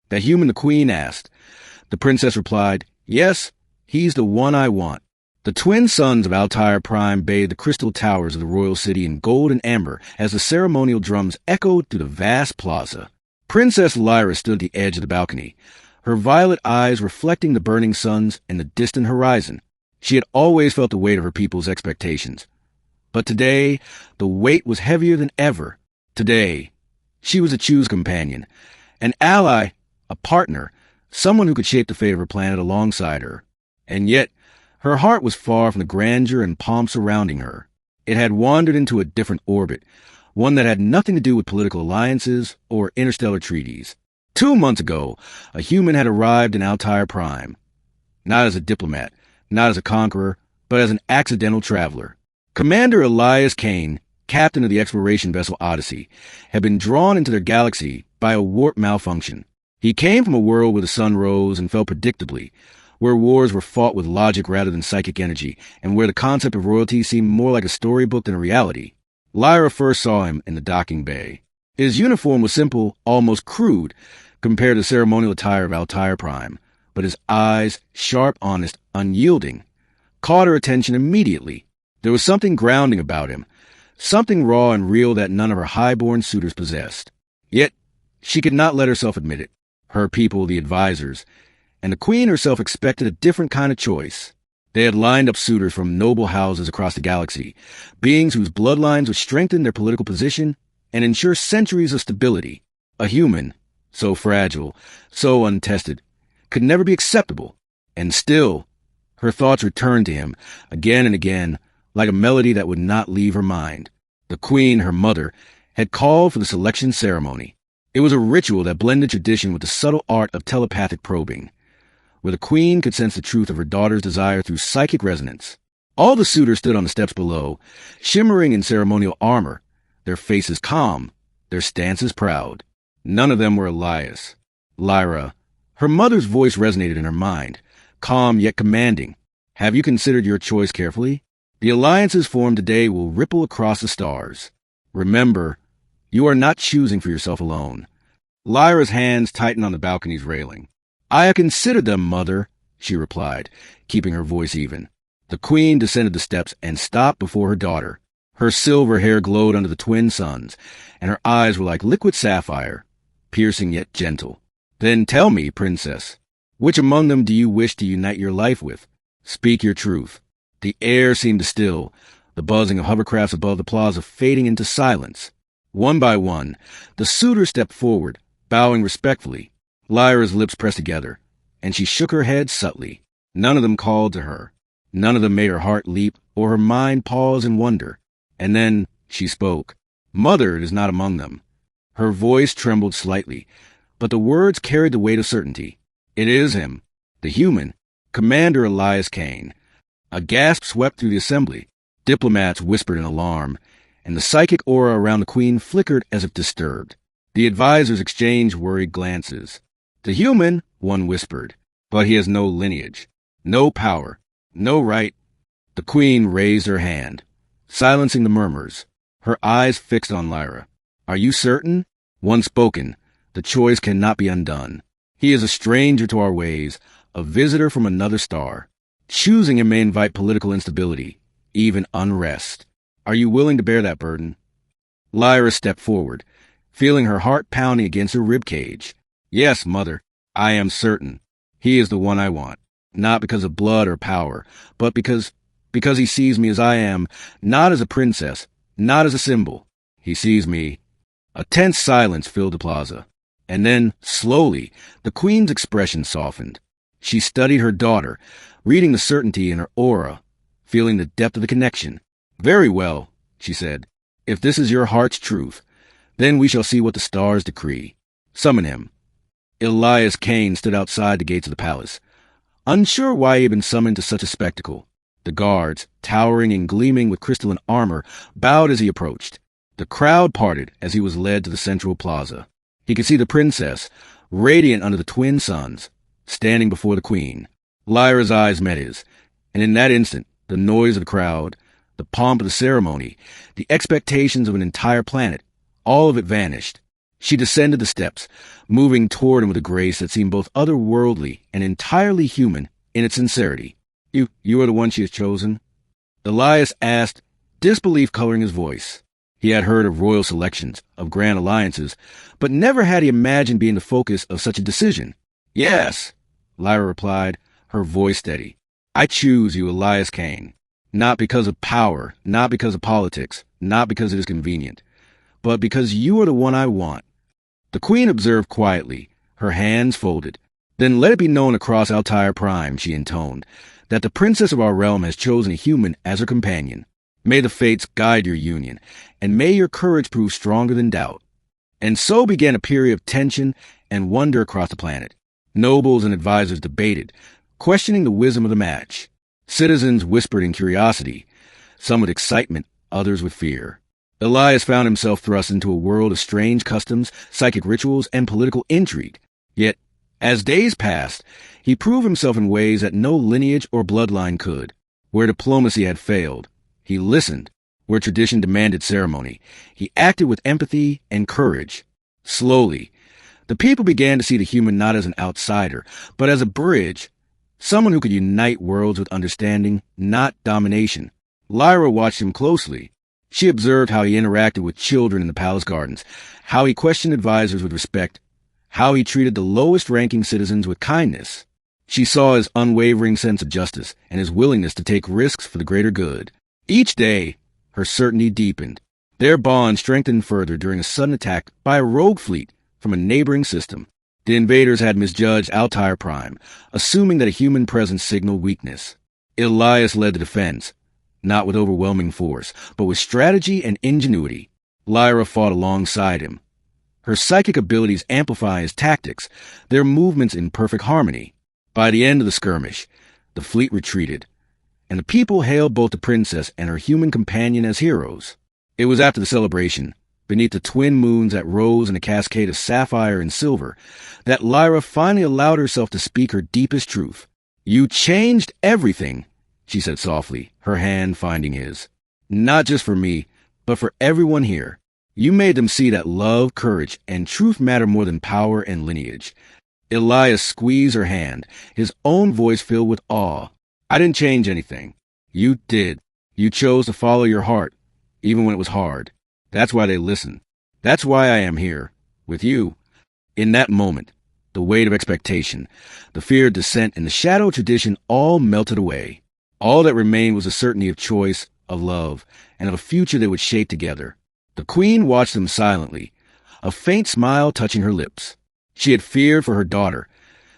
"That human the queen asked." The princess replied, "Yes, he's the one I want." The twin sons of Altair Prime bathed the crystal towers of the royal city in gold and amber as the ceremonial drums echoed through the vast plaza. Princess Lyra stood at the edge of the balcony, her violet eyes reflecting the burning suns and the distant horizon. She had always felt the weight of her people's expectations. But today, the weight was heavier than ever. Today, she was a choose companion, an ally, a partner, someone who could shape the fate of her planet alongside her. And yet, her heart was far from the grandeur and pomp surrounding her. It had wandered into a different orbit, one that had nothing to do with political alliances or interstellar treaties. 2 months ago, a human had arrived in Altair Prime. Not as a diplomat, not as a conqueror, but as an accidental traveler. Commander Elias Kane, captain of the exploration vessel Odyssey, had been drawn into their galaxy by a warp malfunction. He came from a world where the sun rose and fell predictably, where wars were fought with logic rather than psychic energy, and where the concept of royalty seemed more like a storybook than a reality. Lyra first saw him in the docking bay. His uniform was simple, almost crude, compared to the ceremonial attire of Altair Prime, but his eyes, sharp, honest, unyielding, caught her attention immediately. There was something grounding about him, something raw and real that none of her high-born suitors possessed. Yet, she could not let herself admit it. Her people, the advisors, and the queen herself expected a different kind of choice. They had lined up suitors from noble houses across the galaxy, beings whose bloodlines would strengthen their political position and ensure centuries of stability. A human, so fragile, so untested, could never be acceptable. And still, her thoughts returned to him again and again, like a melody that would not leave her mind. The queen, her mother, had called for the selection ceremony. It was a ritual that blended tradition with the subtle art of telepathic probing, where the queen could sense the truth of her daughter's desire through psychic resonance. All the suitors stood on the steps below, shimmering in ceremonial armor, their faces calm, their stances proud. None of them were Elias. Lyra. Her mother's voice resonated in her mind, calm yet commanding. "Have you considered your choice carefully? The alliances formed today will ripple across the stars. Remember, you are not choosing for yourself alone." Lyra's hands tightened on the balcony's railing. "I have considered them, mother," she replied, keeping her voice even. The queen descended the steps and stopped before her daughter. Her silver hair glowed under the twin suns, and her eyes were like liquid sapphire, piercing yet gentle. "Then tell me, princess, which among them do you wish to unite your life with? Speak your truth." The air seemed to still, the buzzing of hovercrafts above the plaza fading into silence. One by one, the suitors stepped forward, bowing respectfully. Lyra's lips pressed together, and she shook her head subtly. None of them called to her. None of them made her heart leap or her mind pause in wonder. And then she spoke. "Mother is not among them." Her voice trembled slightly, but the words carried the weight of certainty. "It is him, the human, Commander Elias Kane." A gasp swept through the assembly. Diplomats whispered in alarm, and the psychic aura around the queen flickered as if disturbed. The advisors exchanged worried glances. "The human," one whispered, "but he has no lineage, no power, no right." The queen raised her hand, silencing the murmurs, her eyes fixed on Lyra. "Are you certain?" Once spoken, the choice cannot be undone. He is a stranger to our ways, a visitor from another star. Choosing him may invite political instability, even unrest. Are you willing to bear that burden? Lyra stepped forward, feeling her heart pounding against her ribcage. "Yes, mother, I am certain. He is the one I want. Not because of blood or power, but because he sees me as I am, not as a princess, not as a symbol. He sees me." A tense silence filled the plaza. And then, slowly, the queen's expression softened. She studied her daughter, reading the certainty in her aura, feeling the depth of the connection. "Very well," she said. "If this is your heart's truth, then we shall see what the stars decree. Summon him." Elias Kane stood outside the gates of the palace, unsure why he had been summoned to such a spectacle. The guards, towering and gleaming with crystalline armor, bowed as he approached. The crowd parted as he was led to the central plaza. He could see the princess, radiant under the twin suns, standing before the queen. Lyra's eyes met his, and in that instant, the noise of the crowd, the pomp of the ceremony, the expectations of an entire planet, all of it vanished. She descended the steps, moving toward him with a grace that seemed both otherworldly and entirely human in its sincerity. You are the one she has chosen? Elias asked, disbelief coloring his voice. He had heard of royal selections, of grand alliances, but never had he imagined being the focus of such a decision. Yes, Lyra replied, her voice steady. I choose you, Elias Kane. Not because of power, not because of politics, not because it is convenient, but because you are the one I want. The queen observed quietly, her hands folded. Then let it be known across Altair Prime, she intoned, that the princess of our realm has chosen a human as her companion. May the fates guide your union, and may your courage prove stronger than doubt. And so began a period of tension and wonder across the planet. Nobles and advisors debated, questioning the wisdom of the match. Citizens whispered in curiosity, some with excitement, others with fear. Elias found himself thrust into a world of strange customs, psychic rituals, and political intrigue. Yet, as days passed, he proved himself in ways that no lineage or bloodline could. Where diplomacy had failed, he listened. Where tradition demanded ceremony, he acted with empathy and courage. Slowly, the people began to see the human not as an outsider, but as a bridge, someone who could unite worlds with understanding, not domination. Lyra watched him closely. She observed how he interacted with children in the palace gardens, how he questioned advisors with respect, how he treated the lowest-ranking citizens with kindness. She saw his unwavering sense of justice and his willingness to take risks for the greater good. Each day, her certainty deepened. Their bond strengthened further during a sudden attack by a rogue fleet from a neighboring system. The invaders had misjudged Altair Prime, assuming that a human presence signaled weakness. Elias led the defense, not with overwhelming force, but with strategy and ingenuity. Lyra fought alongside him, her psychic abilities amplifying his tactics, their movements in perfect harmony. By the end of the skirmish, the fleet retreated, and the people hailed both the princess and her human companion as heroes. It was after the celebration, beneath the twin moons that rose in a cascade of sapphire and silver, that Lyra finally allowed herself to speak her deepest truth. You changed everything, she said softly, her hand finding his. Not just for me, but for everyone here. You made them see that love, courage, and truth matter more than power and lineage. Elias squeezed her hand, his own voice filled with awe. I didn't change anything. You did. You chose to follow your heart, even when it was hard. That's why they listened. That's why I am here, with you. In that moment, the weight of expectation, the fear of dissent, and the shadow of tradition all melted away. All that remained was a certainty of choice, of love, and of a future they would shape together. The queen watched them silently, a faint smile touching her lips. She had feared for her daughter,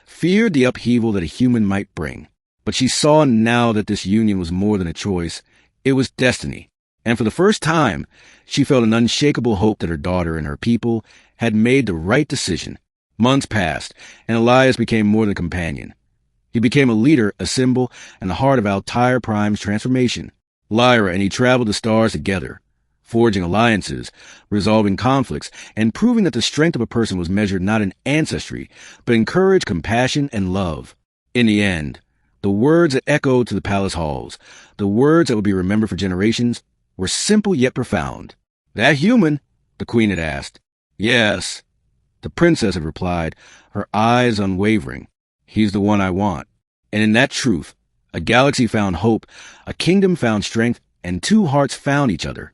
feared the upheaval that a human might bring. But she saw now that this union was more than a choice. It was destiny. And for the first time, she felt an unshakable hope that her daughter and her people had made the right decision. Months passed, and Elias became more than a companion. He became a leader, a symbol, and the heart of Altair Prime's transformation. Lyra and he traveled the stars together, forging alliances, resolving conflicts, and proving that the strength of a person was measured not in ancestry, but in courage, compassion, and love. In the end, the words that echoed to the palace halls, the words that would be remembered for generations, were simple yet profound. That human? The queen had asked. Yes. The princess had replied, her eyes unwavering. He's the one I want. And in that truth, a galaxy found hope, a kingdom found strength, and two hearts found each other.